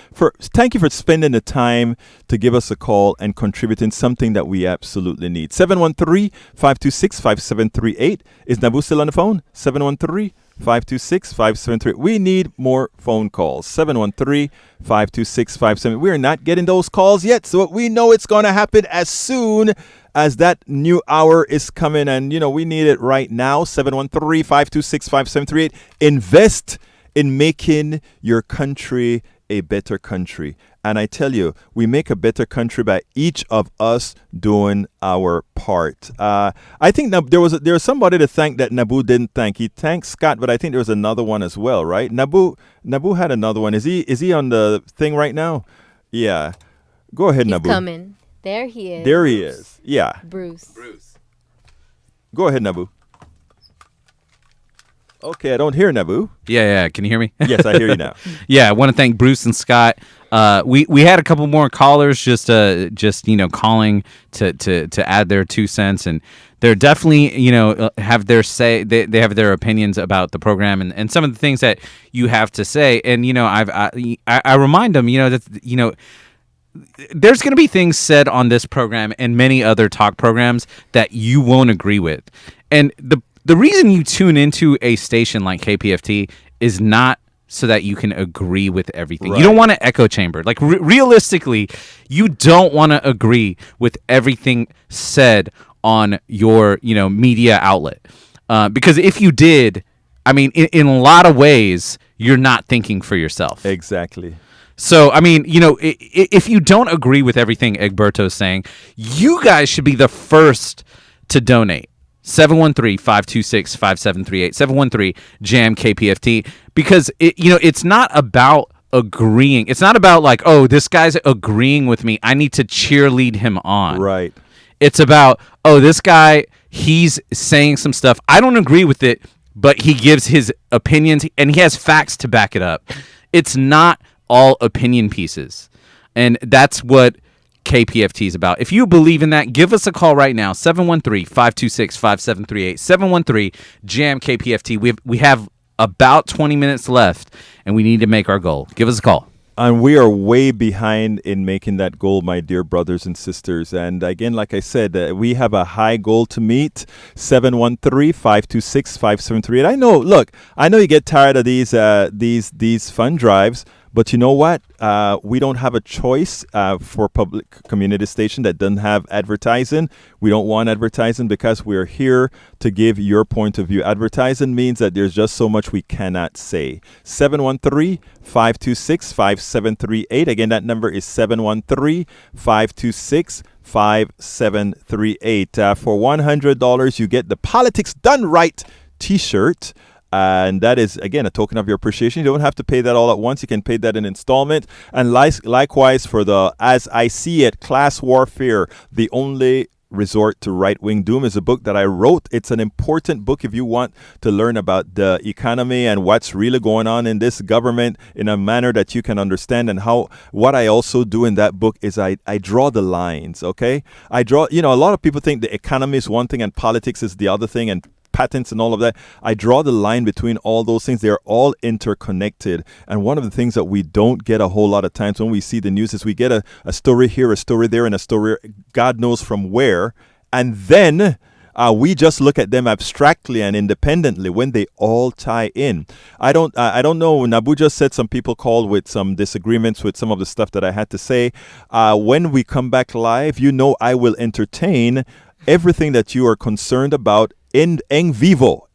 the time to give us a call and contributing something that we absolutely need. 713-526-5738. Is Nabu still on the phone? 713-526-5738. We need more phone calls. 713-526-5738. We are not getting those calls yet, so we know it's going to happen as soon as that new hour is coming, and we need it right now. 713-526-5738. Invest in making your country a better country. And I tell you, we make a better country by each of us doing our part. I think there was somebody to thank that Nabu didn't thank. He thanked Scott, but I think there was another one as well, right? Nabu had another one. Is he on the thing right now? Yeah. Go ahead, He's Nabu. coming. There he is. There he is. Yeah. Bruce. Go ahead, Nabu. Okay, I don't hear Nabu. Yeah. Can you hear me? Yes, I hear you now. Yeah, I want to thank Bruce and Scott. We had a couple more callers just calling to add their 2 cents, and they're definitely have their say. They have their opinions about the program and some of the things that you have to say. And I remind them that there's going to be things said on this program and many other talk programs that you won't agree with. And the reason you tune into a station like KPFT is not so that you can agree with everything. Right. You don't want to echo chamber. Like realistically, you don't want to agree with everything said on your media outlet. Because if you did, I mean, in a lot of ways, you're not thinking for yourself. Exactly. So, I mean, if you don't agree with everything Egberto's saying, you guys should be the first to donate. 713-526-5738. 713-JAM-KPFT. Because, it's not about agreeing. It's not about like, oh, this guy's agreeing with me. I need to cheerlead him on. Right. It's about, oh, this guy, he's saying some stuff. I don't agree with it, but he gives his opinions and he has facts to back it up. It's not all opinion pieces. And that's what KPFT is about. If you believe in that, give us a call right now. 713-526-5738. 713-JAM-KPFT. We have about 20 minutes left, and we need to make our goal. Give us a call. And we are way behind in making that goal, my dear brothers and sisters. And again, like I said, we have a high goal to meet. 713-526-5738. I know you get tired of these fund drives. But you know what? We don't have a choice for public community station that doesn't have advertising. We don't want advertising because we're here to give your point of view. Advertising means that there's just so much we cannot say. 713-526-5738. Again, that number is 713-526-5738. For $100, you get the Politics Done Right T-shirt. And that is, again, a token of your appreciation. You don't have to pay that all at once. You can pay that in installment. And likewise for the As I See It, Class Warfare, the only resort to right-wing doom is a book that I wrote. It's an important book if you want to learn about the economy and what's really going on in this government in a manner that you can understand. And what I also do in that book is I draw the lines, okay? I draw, a lot of people think the economy is one thing and politics is the other thing, and patents and all of that. I draw the line between all those things. They're all interconnected. And one of the things that we don't get a whole lot of times when we see the news is we get a story here, a story there, and a story God knows from where. And then we just look at them abstractly and independently when they all tie in. I don't know. Nabu just said some people called with some disagreements with some of the stuff that I had to say. When we come back live, I will entertain everything that you are concerned about in vivo.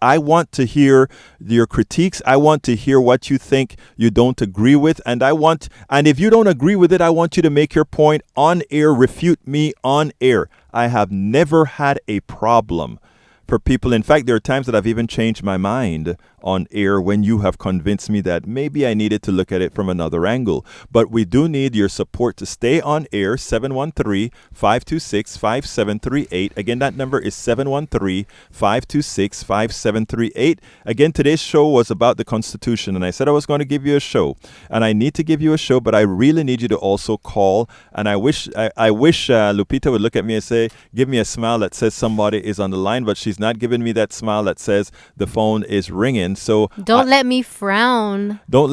I want to hear your critiques. I want to hear what you think you don't agree with. And if you don't agree with it, I want you to make your point on air, refute me on air. I have never had a problem for people. In fact, there are times that I've even changed my mind on air when you have convinced me that maybe I needed to look at it from another angle. But we do need your support to stay on air. 713-526-5738. Again, that number is 713-526-5738. Again, today's show was about the Constitution, and I said I was going to give you a show, and I need to give you a show, but I really need you to also call. And I wish Lupita would look at me and give me a smile that says somebody is on the line, but she's not giving me that smile that says the phone is ringing. So don't let me frown. Don't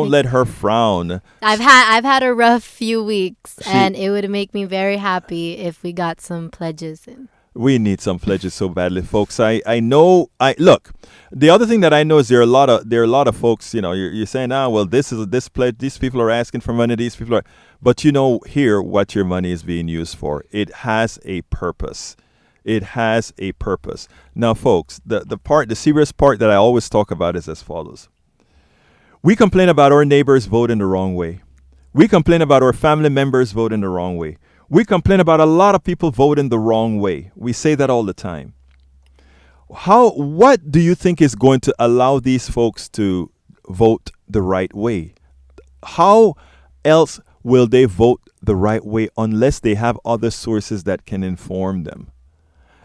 let her frown. I've had a rough few weeks, and it would make me very happy if we got some pledges in. We need some pledges so badly, folks. I know. Look. The other thing that I know is there are a lot of folks. You're saying, well, this pledge. These people are asking for money. These people are, but here what your money is being used for. It has a purpose. It has a purpose. Now, folks, the serious part that I always talk about is as follows. We complain about our neighbors voting the wrong way. We complain about our family members voting the wrong way. We complain about a lot of people voting the wrong way. We say that all the time. What do you think is going to allow these folks to vote the right way? How else will they vote the right way unless they have other sources that can inform them?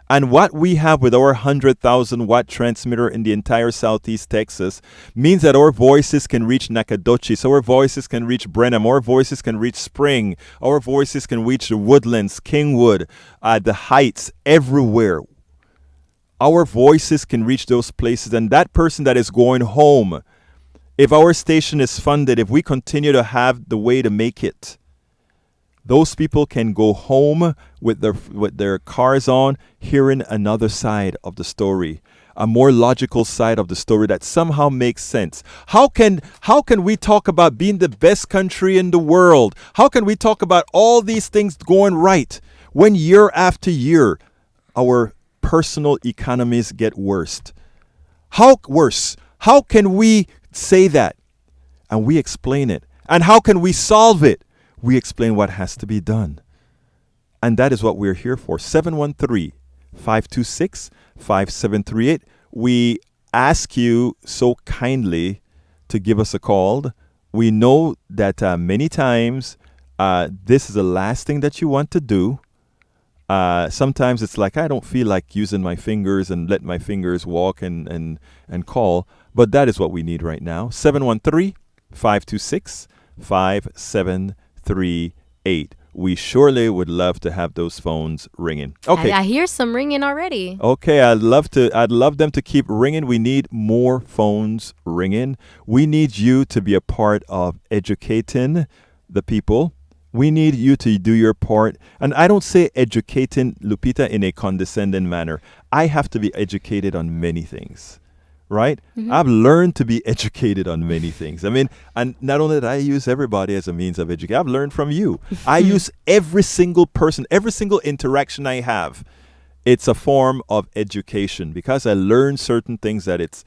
And what we have with our 100,000 watt transmitter in the entire Southeast Texas means that our voices can reach Nacogdoches, our voices can reach Brenham, our voices can reach Spring, our voices can reach the Woodlands, Kingwood, the Heights, everywhere. Our voices can reach those places, and that person that is going home, if our station is funded, if we continue to have the way to make it, those people can go home with their cars on, hearing another side of the story, a more logical side of the story that somehow makes sense. How can we talk about being the best country in the world? How can we talk about all these things going right when year after year our personal economies get worse? How worse? How can we say that? And we explain it. And how can we solve it? We explain what has to be done. And that is what we're here for. 713-526-5738. We ask you so kindly to give us a call. We know that many times this is the last thing that you want to do. Sometimes it's like, I don't feel like using my fingers and let my fingers walk and call. But that is what we need right now. 713-526-5738. We surely would love to have those phones ringing. Okay. I hear some ringing already. Okay, I'd love them to keep ringing. We need more phones ringing. We need you to be a part of educating the people. We need you to do your part. And I don't say educating, Lupita, in a condescending manner. I have to be educated on many things. Right? Mm-hmm. I've learned to be educated on many things. I mean, and not only that I use everybody as a means of education, I've learned from you. I use every single person, every single interaction I have. It's a form of education because I learn certain things that it's,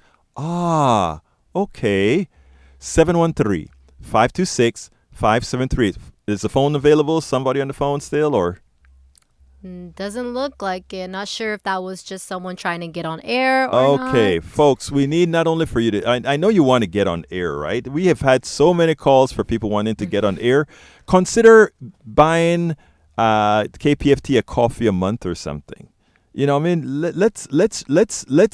okay. 713-526-5738. Is the phone available? Somebody on the phone still, or? Doesn't look like it. Not sure if that was just someone trying to get on air or not. Okay, folks, we need not only for you to, I know you want to get on air, right? We have had so many calls for people wanting to get on air. Consider buying KPFT a coffee a month or something. You know, I mean, let's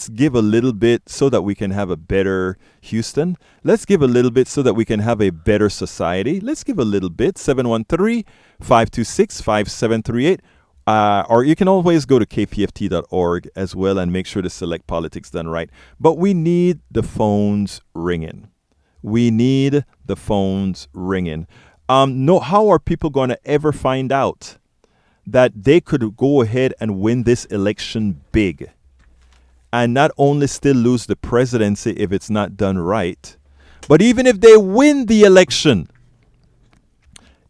give a little bit so that we can have a better Houston. Let's give a little bit so that we can have a better society. Let's give a little bit. 713-526-5738. Or you can always go to kpft.org as well and make sure to select Politics Done Right. But we need the phones ringing. We need the phones ringing. How are people going to ever find out that they could go ahead and win this election big and not only still lose the presidency if it's not done right, but even if they win the election,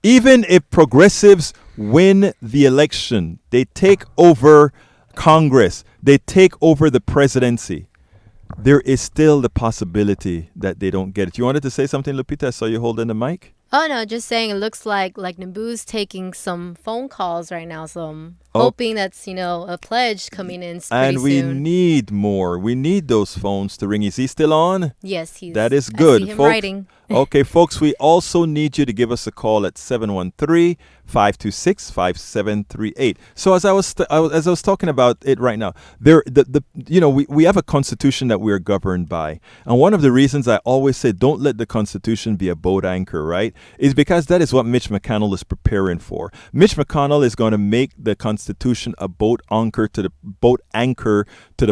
even if progressives win the election, they take over Congress, they take over the presidency, there is still the possibility that they don't get it. You wanted to say something, Lupita? I saw you holding the mic. Oh, no, just saying it looks like Naboo's taking some phone calls right now. So I'm hoping that's, a pledge coming in pretty and we soon. need more. We need those phones to ring. Is he still on? Yes, that is good. I see him folks. writing. Okay, folks, we also need you to give us a call at 713-526-5738. So as I was talking about it right now, we have a constitution that we are governed by. And one of the reasons I always say don't let the Constitution be a boat anchor, right, is because that is what Mitch McConnell is preparing for. Mitch McConnell is going to make the Constitution a boat anchor to the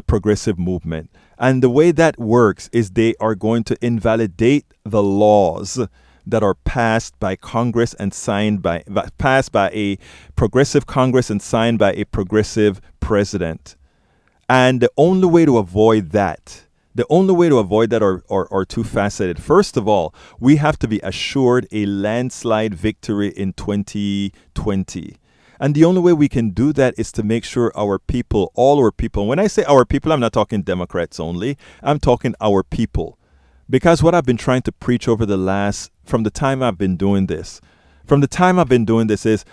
progressive movement. And the way that works is they are going to invalidate the laws that are passed by Congress and passed by a progressive Congress and signed by a progressive president. And the only way to avoid that are two-faceted. First of all, we have to be assured a landslide victory in 2020. And the only way we can do that is to make sure all our people, when I say our people, I'm not talking Democrats only, I'm talking our people. Because what I've been trying to preach from the time I've been doing this is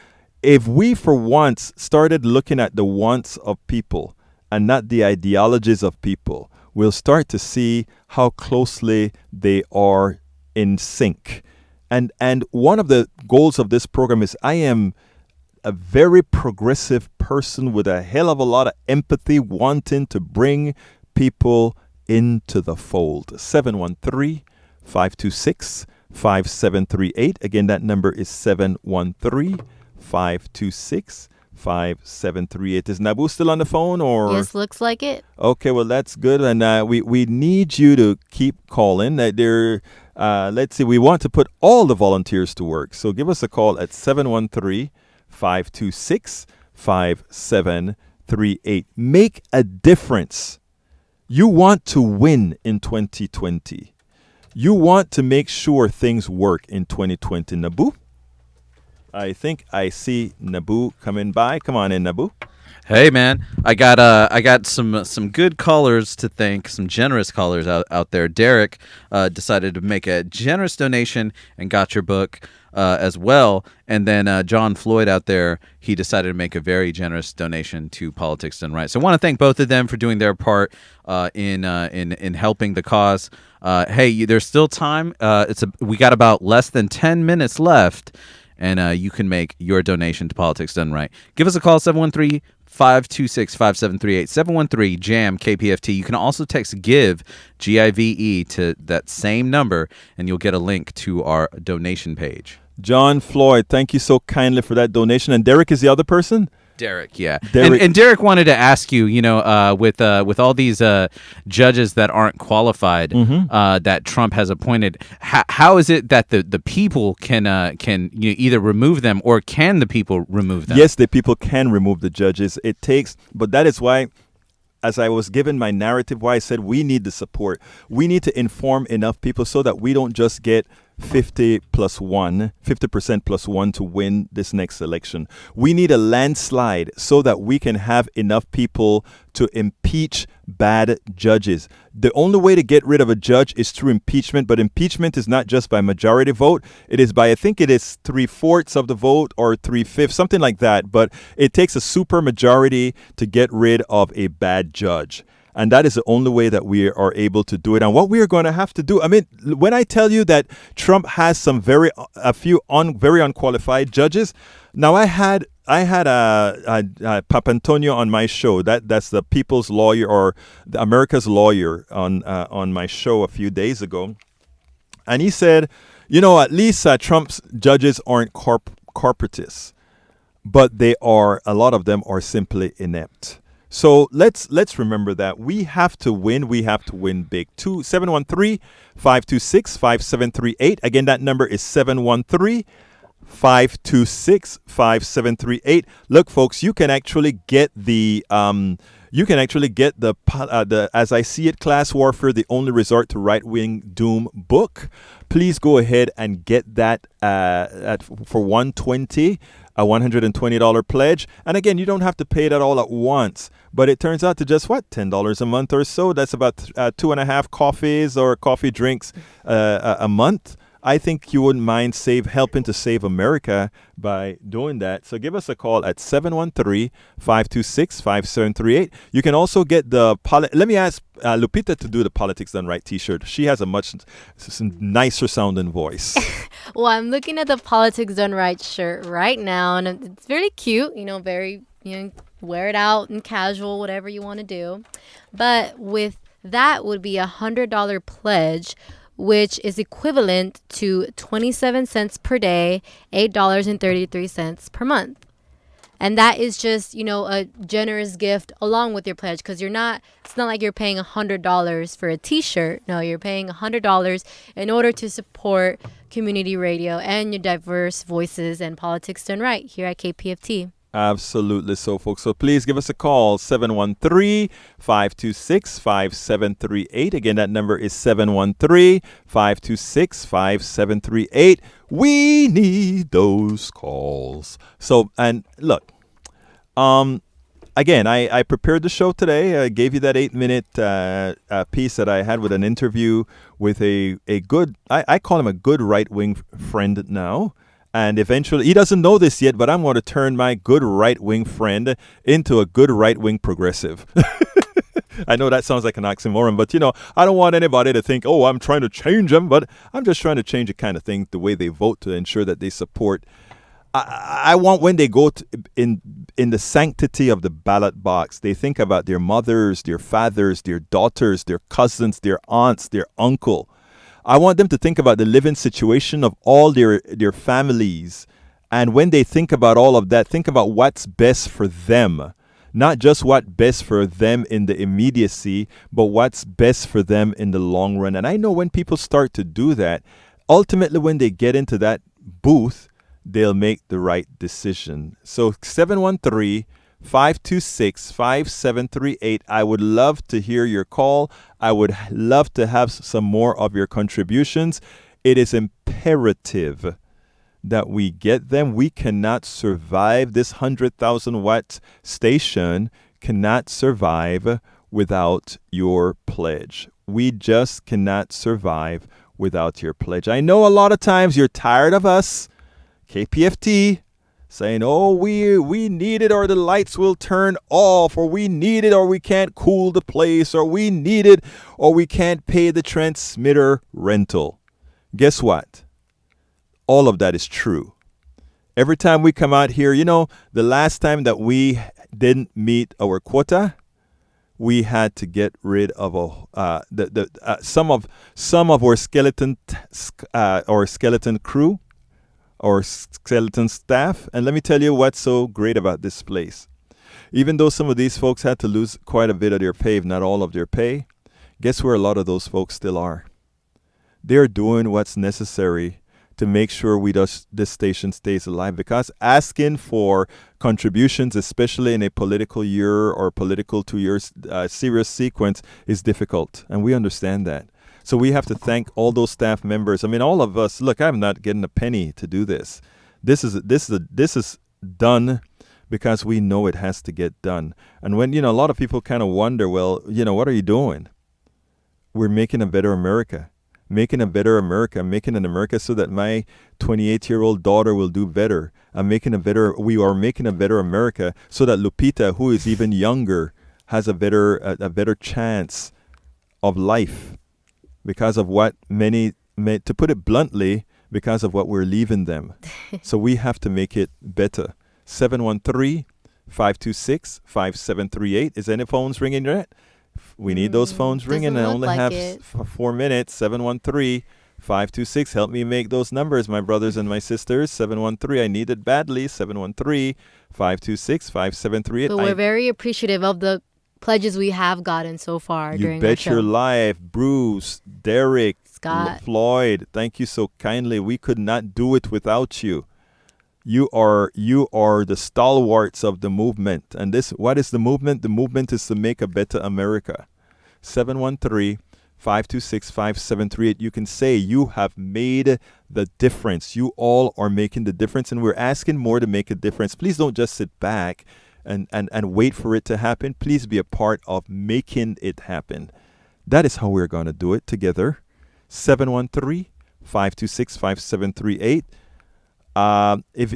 if we for once started looking at the wants of people and not the ideologies of people, we'll start to see how closely they are in sync. And one of the goals of this program is I am a very progressive person with a hell of a lot of empathy, wanting to bring people into the fold. 713-526-5738. Again, that number is 713-526-5738. Is Naboo still on the phone? Or Yes, looks like it. Okay, well, that's good. And we need you to keep calling. Let's see, we want to put all the volunteers to work. So give us a call at 713-526-5738. Make a difference. You want to win in 2020. You want to make sure things work in 2020. Naboo? I think I see Naboo coming by. Come on in, Naboo. Hey man, I got some good callers to thank, some generous callers out there. Derek decided to make a generous donation and got your book as well. And then John Floyd out there, he decided to make a very generous donation to Politics Done Right. So I want to thank both of them for doing their part in helping the cause. Hey, there's still time. We got about less than 10 minutes left, and you can make your donation to Politics Done Right. Give us a call, 713-526-5738, 713-JAM-KPFT. You can also text GIVE, GIVE, to that same number, and you'll get a link to our donation page. John Floyd, thank you so kindly for that donation. And Derek is the other person? Derek, yeah. And Derek wanted to ask you, with all these judges that aren't qualified, that Trump has appointed, how is it that the people can either remove them, or can the people remove them? Yes, the people can remove the judges. But that is why, as I was given my narrative, why I said we need the support. We need to inform enough people so that we don't just get 50% plus one to win this next election. We need a landslide so that we can have enough people to impeach bad judges. The only way to get rid of a judge is through impeachment, but impeachment is not just by majority vote. It is by, I think it is 3/4 of the vote or 3/5, something like that. But it takes a super majority to get rid of a bad judge. And that is the only way that we are able to do it. And what we are going to have to do, I mean, when I tell you that Trump has a few very unqualified judges. Now, I had Papantonio on my show. That's the people's lawyer, or the America's lawyer, on my show a few days ago. And he said, at least Trump's judges aren't corporatists, but a lot of them are simply inept. So let's remember that we have to win. We have to win big. 713-526-5738. Again, that number is 713-526-5738. Look, folks, you can actually get the As I See It, Class Warfare, the Only Resort to Right-Wing Doom book. Please go ahead and get that for $120. A $120 pledge. And again, you don't have to pay that all at once, but it turns out to just $10 a month or so. That's about 2.5 coffees or coffee drinks a month. I think you wouldn't mind helping to save America by doing that. So give us a call at 713-526-5738. You can also get let me ask Lupita to do the Politics Done Right t-shirt. She has a much nicer sounding voice. Well, I'm looking at the Politics Done Right shirt right now, and it's very cute, very, wear it out and casual, whatever you want to do. But with that would be $100 pledge, which is equivalent to 27 cents per day, $8.33 per month. And that is just, a generous gift along with your pledge, because it's not like you're paying $100 for a t-shirt. No, you're paying $100 in order to support community radio and your diverse voices and Politics Done Right here at KPFT. Absolutely so, folks. So please give us a call, 713-526-5738. Again, that number is 713-526-5738. We need those calls. So, and look, again, I prepared the show today. I gave you that 8-minute piece that I had with an interview with a good, I call him a good right-wing friend now. And eventually, he doesn't know this yet, but I'm going to turn my good right-wing friend into a good right-wing progressive. I know that sounds like an oxymoron, but, I don't want anybody to think, I'm trying to change them, but I'm just trying to change the kind of thing, the way they vote, to ensure that they support. I want when they go in the sanctity of the ballot box, they think about their mothers, their fathers, their daughters, their cousins, their aunts, their uncle. I want them to think about the living situation of all their families. And when they think about all of that, think about what's best for them. Not just what's best for them in the immediacy, but what's best for them in the long run. And I know when people start to do that, ultimately when they get into that booth, they'll make the right decision. So 713-526-5738. I would love to hear your call. I would love to have some more of your contributions. It is imperative that we get them. We cannot survive. This 100,000 watt station cannot survive without your pledge. We just cannot survive without your pledge. I know a lot of times you're tired of us, KPFT, saying, we need it or the lights will turn off, or we need it or we can't cool the place, or we need it or we can't pay the transmitter rental. Guess what? All of that is true. Every time we come out here, the last time that we didn't meet our quota, we had to get rid of some of our skeleton crew, or skeleton staff. And let me tell you what's so great about this place. Even though some of these folks had to lose quite a bit of their pay, if not all of their pay, guess where a lot of those folks still are? They're doing what's necessary to make sure this station stays alive, because asking for contributions, especially in a political year or political 2 years serious sequence, is difficult. And we understand that. So we have to thank all those staff members. I mean, all of us. Look, I'm not getting a penny to do this. This is done because we know it has to get done. And when a lot of people kind of wonder, well, what are you doing? We're making a better America. Making an America so that my 28-year-old daughter will do better. We are making a better America so that Lupita, who is even younger, has a better chance of life because of what to put it bluntly, because of what we're leaving them. So we have to make it better. 713-526-5738. Is any phones ringing yet? We need those phones ringing. I only have 4 minutes. 713-526. Help me make those numbers, my brothers and my sisters. 713. I need it badly. 713-526-5738. But we're very appreciative of the pledges we have gotten so far during You our bet show. your life. Bruce, Derek, Scott, Floyd, thank you so kindly. We could not do it without you. You are the stalwarts of the movement. And what is the movement? The movement is to make a better America. 713-526-5738. You can say you have made the difference. You all are making the difference, and we're asking more to make a difference. Please don't just sit back and wait for it to happen. Please be a part of making it happen. That is how we're going to do it together. 713-526-5738. If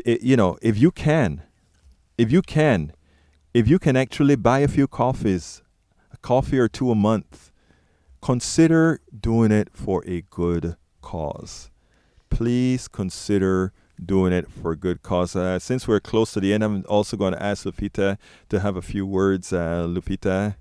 you can actually buy a few coffees, a coffee or two a month, consider doing it for a good cause. Please consider doing it for a good cause. Since we're close to the end, I'm also going to ask Lupita to have a few words. Lupita.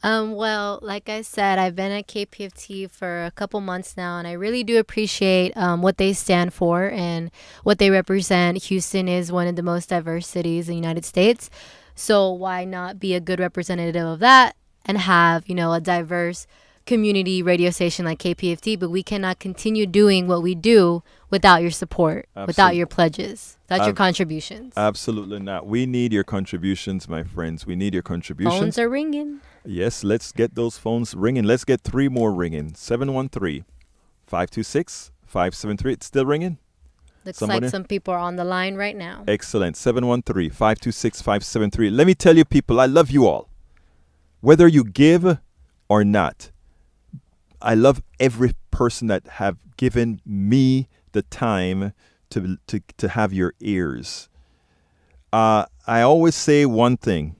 Well, like I said, I've been at KPFT for a couple months now, and I really do appreciate what they stand for and what they represent. Houston is one of the most diverse cities in the United States, so why not be a good representative of that and have, a diverse community radio station like KPFT? But we cannot continue doing what we do without your support, without your pledges, without your contributions. Absolutely not. We need your contributions, my friends. We need your contributions. Phones are ringing. Yes, let's get those phones ringing. Let's get 3 more ringing. 713-526-5738. It's still ringing? Looks like some people are on the line right now. Excellent. 713-526-5738. Let me tell you, people, I love you all. Whether you give or not, I love every person that have given me the time to have your ears. I always say one thing.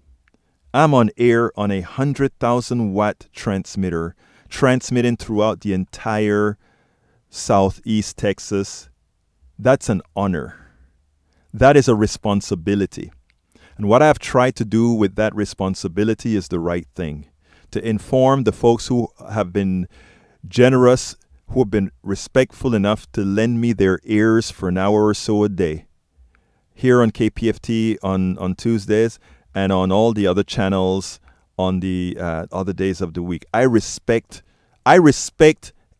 I'm on air on a 100,000 watt transmitter, transmitting throughout the entire Southeast Texas. That's an honor. That is a responsibility. And what I've tried to do with that responsibility is the right thing. To inform the folks who have been generous, who have been respectful enough to lend me their ears for an hour or so a day. Here on KPFT on Tuesdays, and on all the other channels on the other days of the week. I respect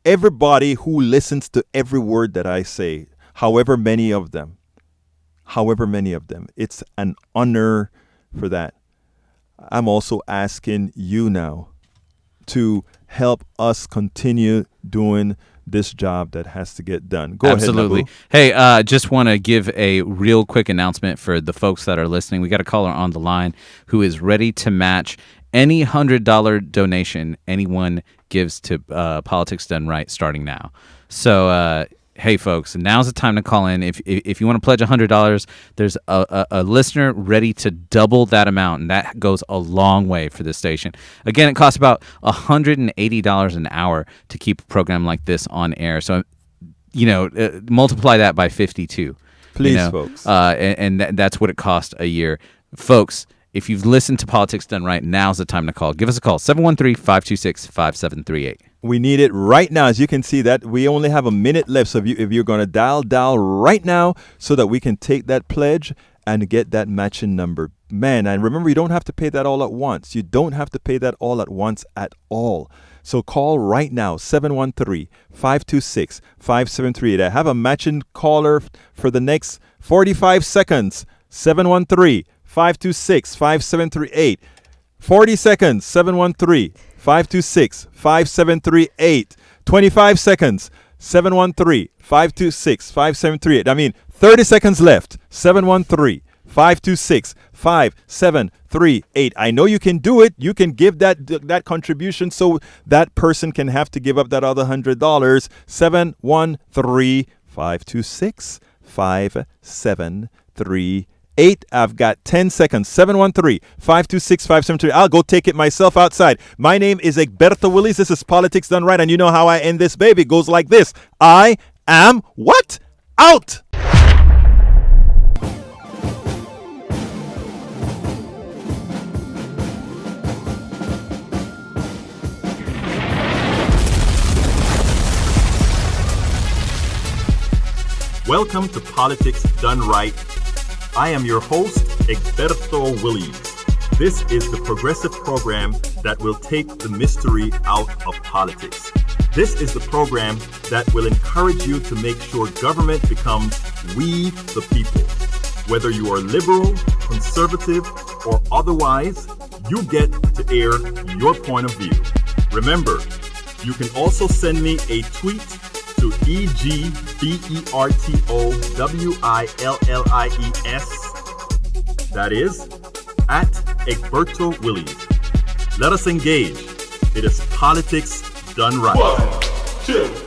everybody who listens to every word that I say, however many of them. It's an honor for that. I'm also asking you now to help us continue doing this job that has to get done. Go Absolutely. ahead, Nabu. Hey, just want to give a real quick announcement for the folks that are listening. We got a caller on the line who is ready to match any $100 donation anyone gives to Politics Done Right starting now. So, hey, folks, now's the time to call in. If you want to pledge $100, there's a listener ready to double that amount, and that goes a long way for this station. Again, it costs about $180 an hour to keep a program like this on air. So, multiply that by 52. Please, folks. And that's what it costs a year. Folks, if you've listened to Politics Done Right, now's the time to call. Give us a call, 713-526-5738. We need it right now. As you can see, that we only have a minute left. So if you're going to dial right now so that we can take that pledge and get that matching number. Man, and remember, you don't have to pay that all at once. You don't have to pay that all at once at all. So call right now, 713-526-5738. I have a matching caller for the next 45 seconds, 713-526-5738. 40 seconds, 713-526-5738. 25 seconds, 713-526-5738. I mean, 30 seconds left, 713-526-5738. I know you can do it. You can give that contribution so that person can have to give up that other $100. 713-526-5738. 8. I've got 10 seconds. 713-526-5723. I'll go take it myself outside. My name is Egberto Willies. This is Politics Done Right. And you know how I end this, baby. It goes like this. I am what? Out! Welcome to Politics Done Right. I am your host, Egberto Willies. This is the progressive program that will take the mystery out of politics. This is the program that will encourage you to make sure government becomes we the people. Whether you are liberal, conservative, or otherwise, you get to air your point of view. Remember, you can also send me a tweet to EGBERTOWILLIES. That is at Egberto Willies. Let us engage. It is Politics Done Right. 1, 2.